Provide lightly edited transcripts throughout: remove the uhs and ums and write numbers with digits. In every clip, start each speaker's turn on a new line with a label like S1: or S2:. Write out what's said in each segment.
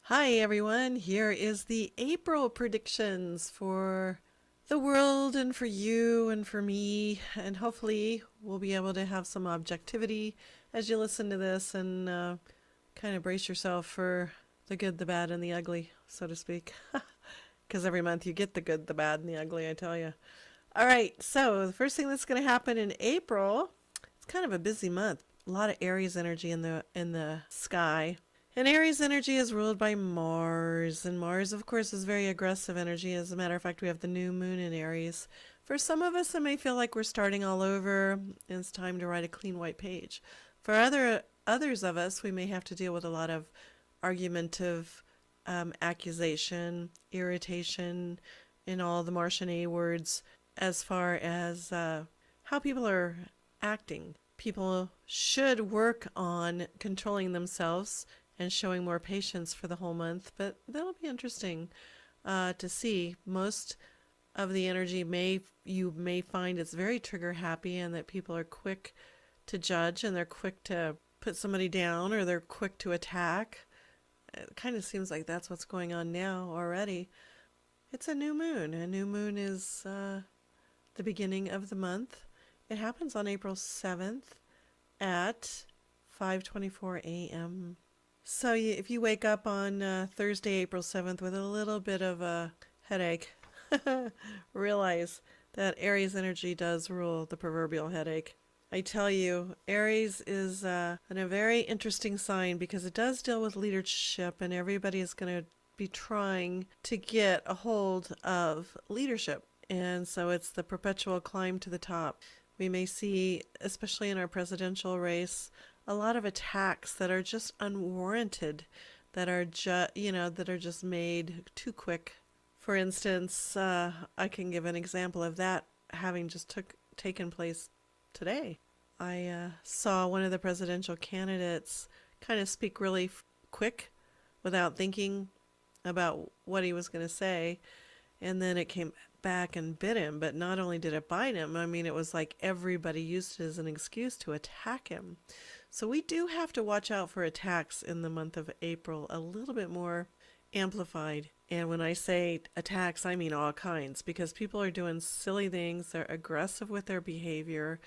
S1: Hi, everyone. Here is the April predictions for the world and for you and for me. And hopefully, we'll be able to have some objectivity as you listen to this and kind of brace yourself for the good, the bad, and the ugly, so to speak. Because every month you get the good, the bad, and the ugly, I tell you. All right, so the first thing that's going to happen in April, it's kind of a busy month. A lot of Aries energy in the sky. And Aries energy is ruled by Mars, and Mars, of course, is very aggressive energy. As a matter of fact, we have the new moon in Aries. For some of us, it may feel like we're starting all over, and it's time to write a clean white page. For others of us, we may have to deal with a lot of argumentative accusation, irritation, in all the Martian A words, as far as how people are acting. People should work on controlling themselves and showing more patience for the whole month, but that'll be interesting to see. Most of the energy you may find it's very trigger happy, and that people are quick to judge and they're quick to put somebody down or they're quick to attack. It kind of seems like that's what's going on now already. It's a new moon. A new moon is the beginning of the month. It happens on April 7th at 5:24 a.m. So if you wake up on Thursday, April 7th with a little bit of a headache, realize that Aries energy does rule the proverbial headache. I tell you, Aries is a very interesting sign because it does deal with leadership, and everybody is going to be trying to get a hold of leadership. And so it's the perpetual climb to the top. We may see, especially in our presidential race, a lot of attacks that are just unwarranted, that are that are just made too quick. For instance, I can give an example of that having just taken place today. I saw one of the presidential candidates kind of speak really quick without thinking about what he was going to say, and then it came back and bit him. But not only did it bite him, I mean, it was like everybody used it as an excuse to attack him. So we do have to watch out for attacks in the month of April, a little bit more amplified. And when I say attacks, I mean all kinds, because people are doing silly things, they're aggressive with their behavior,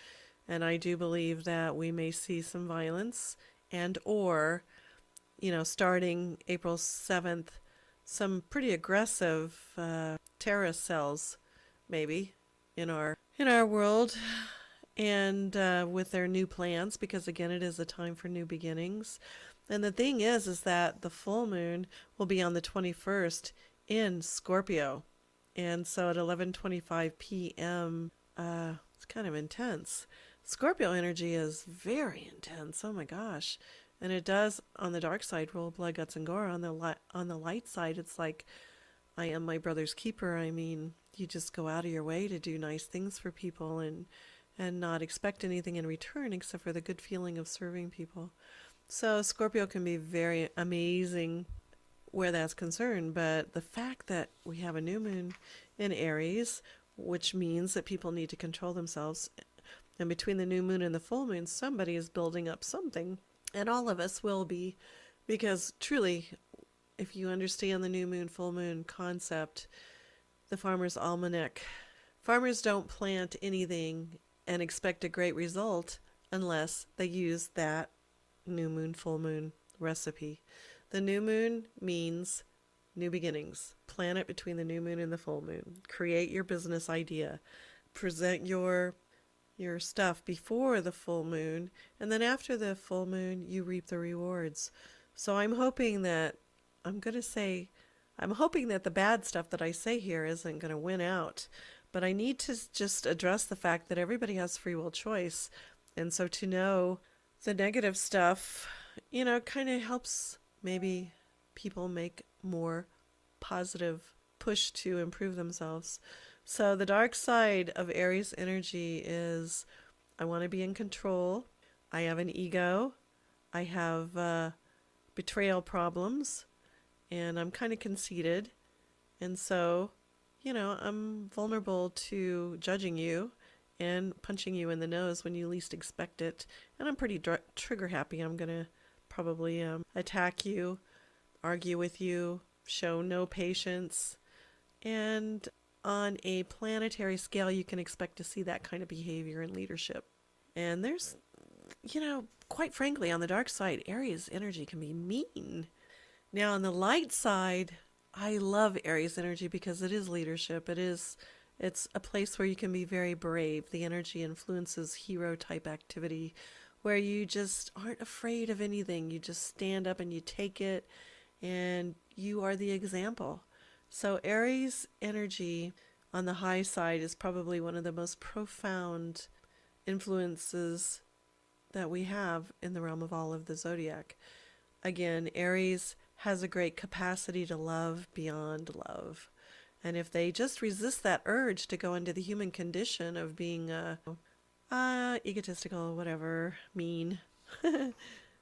S1: and I do believe that we may see some violence and or, starting April 7th, some pretty aggressive terrorist cells, maybe, in our world, and with their new plans, because again, it is a time for new beginnings. And the thing is that the full moon will be on the 21st in Scorpio, and so at 11:25 p.m., it's kind of intense. Scorpio energy is very intense. Oh my gosh. And it does, on the dark side, rule blood, guts, and gore. On the light side, it's like, I am my brother's keeper. I mean, you just go out of your way to do nice things for people and not expect anything in return except for the good feeling of serving people. So Scorpio can be very amazing where that's concerned. But the fact that we have a new moon in Aries, which means that people need to control themselves, and between the new moon and the full moon, somebody is building up something. And all of us will be, because truly, if you understand the new moon, full moon concept, the farmer's almanac, farmers don't plant anything and expect a great result unless they use that new moon, full moon recipe. The new moon means new beginnings. Plan it between the new moon and the full moon. Create your business idea. Present your stuff before the full moon, and then after the full moon you reap the rewards. So I'm hoping that the bad stuff that I say here isn't going to win out, but I need to just address the fact that everybody has free will choice. And so to know the negative stuff, kind of helps maybe people make more positive push to improve themselves. So the dark side of Aries energy is, I want to be in control. I have an ego. I have betrayal problems. And I'm kind of conceited. And so, I'm vulnerable to judging you and punching you in the nose when you least expect it. And I'm pretty trigger happy. I'm going to probably attack you argue with you, show no patience. And on a planetary scale, you can expect to see that kind of behavior in leadership. And there's, quite frankly, on the dark side, Aries energy can be mean. Now, on the light side, I love Aries energy because it is leadership. It's a place where you can be very brave. The energy influences hero type activity where you just aren't afraid of anything. You just stand up and you take it, and you are the example. So Aries energy on the high side is probably one of the most profound influences that we have in the realm of all of the zodiac. Again, Aries has a great capacity to love beyond love. And if they just resist that urge to go into the human condition of being egotistical, whatever, mean,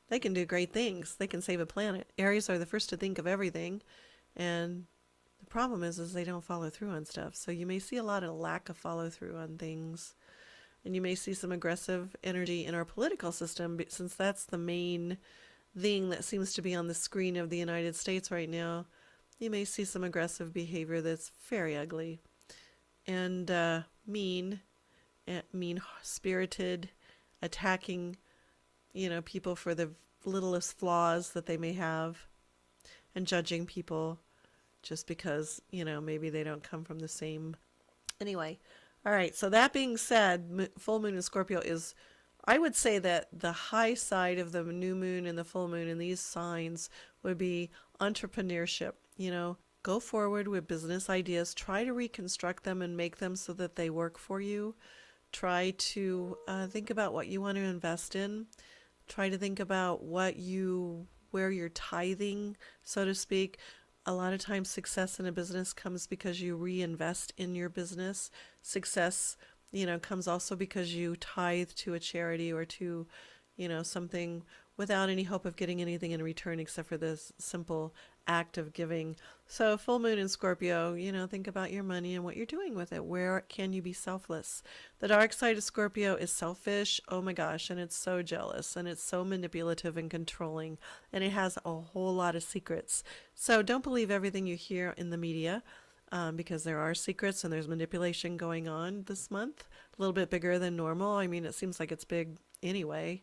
S1: they can do great things. They can save a planet. Aries are the first to think of everything. And the problem is they don't follow through on stuff. So you may see a lot of lack of follow through on things. And you may see some aggressive energy in our political system, since that's the main thing that seems to be on the screen of the United States right now. You may see some aggressive behavior that's very ugly and mean-spirited, attacking, people for the littlest flaws that they may have, and judging people just because, maybe they don't come from the same. Anyway, all right, so that being said, full moon in Scorpio is, I would say that the high side of the new moon and the full moon in these signs would be entrepreneurship. Go forward with business ideas, try to reconstruct them and make them so that they work for you. Try to think about what you want to invest in. Try to think about where you're tithing, so to speak. A lot of times success in a business comes because you reinvest in your business. Success, comes also because you tithe to a charity or to, something without any hope of getting anything in return except for this simple act of giving. So full moon in Scorpio, think about your money and what you're doing with it. Where can you be selfless? The dark side of Scorpio is selfish. Oh my gosh. And it's so jealous and it's so manipulative and controlling. And it has a whole lot of secrets. So don't believe everything you hear in the media. Because there are secrets and there's manipulation going on this month. A little bit bigger than normal. I mean, it seems like it's big anyway,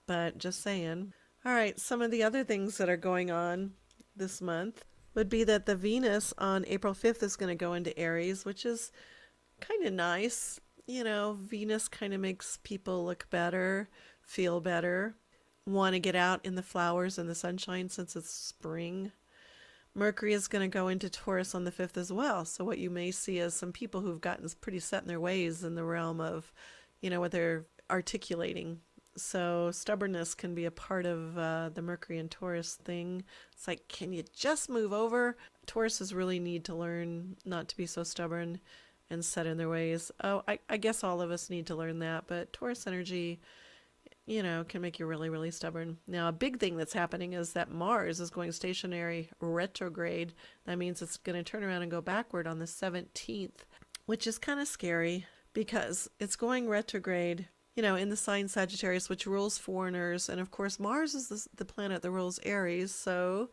S1: but just saying. All right, some of the other things that are going on this month would be that the Venus on April 5th is going to go into Aries, which is kind of nice. Venus kind of makes people look better, feel better, want to get out in the flowers and the sunshine since it's spring. Mercury is going to go into Taurus on the 5th as well. So what you may see is some people who've gotten pretty set in their ways in the realm of, what they're articulating. So stubbornness can be a part of the Mercury and Taurus thing. It's like, can you just move over? Tauruses really need to learn not to be so stubborn and set in their ways. Oh, I guess all of us need to learn that. But Taurus energy, can make you really, really stubborn. Now, a big thing that's happening is that Mars is going stationary retrograde. That means it's going to turn around and go backward on the 17th, which is kind of scary because it's going retrograde, in the sign Sagittarius, which rules foreigners. And of course, Mars is the planet that rules Aries. So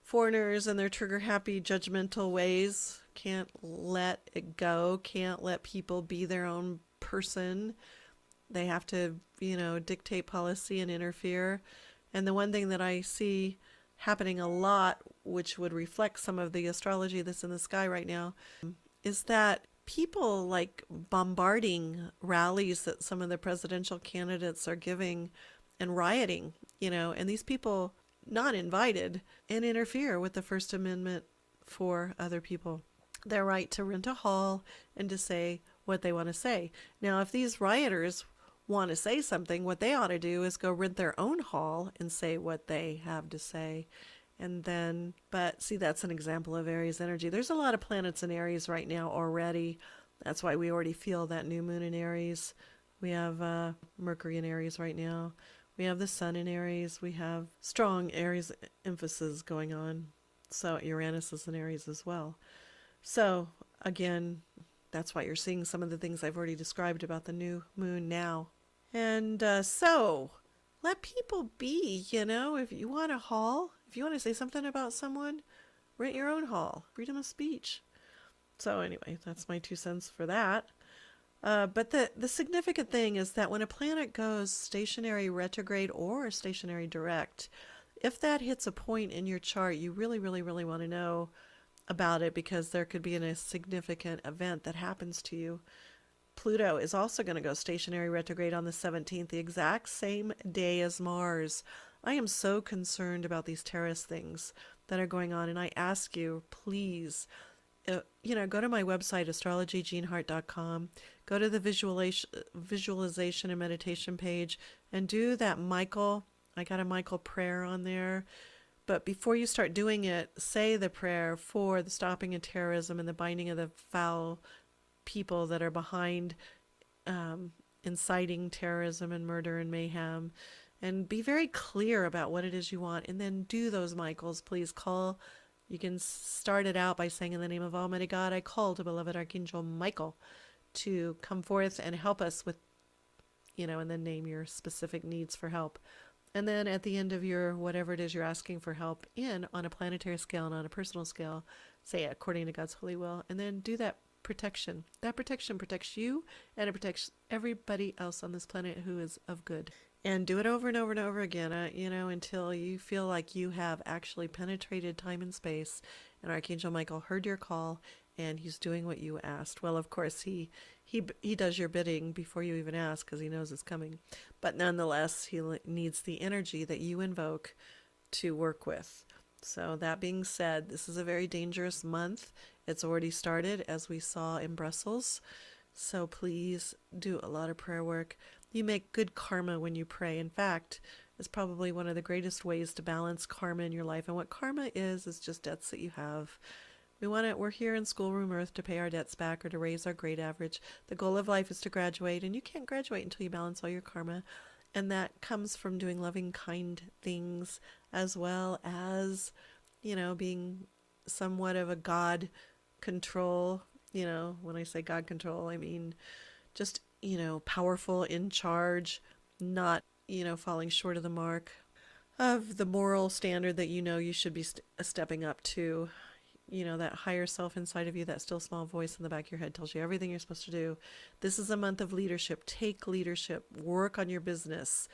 S1: foreigners and their trigger happy, judgmental ways can't let it go, can't let people be their own person. They have to, dictate policy and interfere. And the one thing that I see happening a lot, which would reflect some of the astrology that's in the sky right now, is that people like bombarding rallies that some of the presidential candidates are giving and rioting, and these people not invited and interfere with the First Amendment for other people. Their right to rent a hall and to say what they want to say. Now, if these rioters want to say something, what they ought to do is go rent their own hall and say what they have to say. And then, but see, that's an example of Aries energy. There's a lot of planets in Aries right now already. That's why we already feel that new moon in Aries. We have Mercury in Aries right now. We have the Sun in Aries. We have strong Aries emphasis going on. So Uranus is in Aries as well. So again, that's why you're seeing some of the things I've already described about the new moon now. And so let people be, if you want a hall, if If you want to say something about someone, rent your own hall, freedom of speech. So anyway, that's my 2 cents for that. But the significant thing is that when a planet goes stationary retrograde or stationary direct, if that hits a point in your chart, you really, really, really want to know about it, because there could be a significant event that happens to you. Pluto is also going to go stationary retrograde on the 17th, the exact same day as Mars. I am so concerned about these terrorist things that are going on, and I ask you, please, go to my website, astrologygenehart.com, go to the visualization and meditation page, and do that Michael. I got a Michael prayer on there. But before you start doing it, say the prayer for the stopping of terrorism and the binding of the foul people that are behind inciting terrorism and murder and mayhem. And be very clear about what it is you want. And then do those Michaels. Please call. You can start it out by saying, in the name of Almighty God, I call to beloved Archangel Michael to come forth and help us with, and then name your specific needs for help. And then at the end of your whatever it is you're asking for help in, on a planetary scale and on a personal scale, say according to God's holy will, and then do that protection. That protection protects you, and it protects everybody else on this planet who is of good. And do it over and over and over again, until you feel like you have actually penetrated time and space, and Archangel Michael heard your call, and he's doing what you asked. Well, of course, he does your bidding before you even ask, because he knows it's coming. But nonetheless, he needs the energy that you invoke to work with. So that being said, this is a very dangerous month. It's already started, as we saw in Brussels. So please do a lot of prayer work. You make good karma when you pray. In fact, it's probably one of the greatest ways to balance karma in your life. And what karma is just debts that you have. We're here in schoolroom earth to pay our debts back, or to raise our grade average. The goal of life is to graduate, and you can't graduate until you balance all your karma. And that comes from doing loving, kind things, as well as, being somewhat of a God control. When I say God control, I mean just, powerful, in charge, not, falling short of the mark of the moral standard that you should be stepping up to. That higher self inside of you, that still small voice in the back of your head tells you everything you're supposed to do. This is a month of leadership. Take leadership. Work on your business.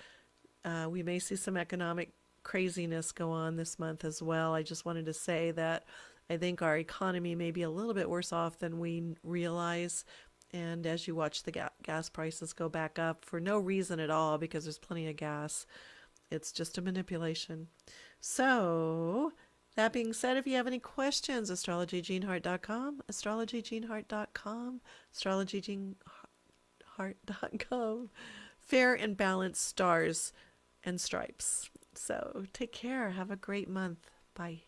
S1: We may see some economic craziness go on this month as well. I just wanted to say that I think our economy may be a little bit worse off than we realize. And as you watch the gas prices go back up for no reason at all, because there's plenty of gas, it's just a manipulation. So that being said, if you have any questions, astrologygenehart.com, astrologygenehart.com, astrologygenehart.com. Fair and balanced stars and stripes. So take care. Have a great month. Bye.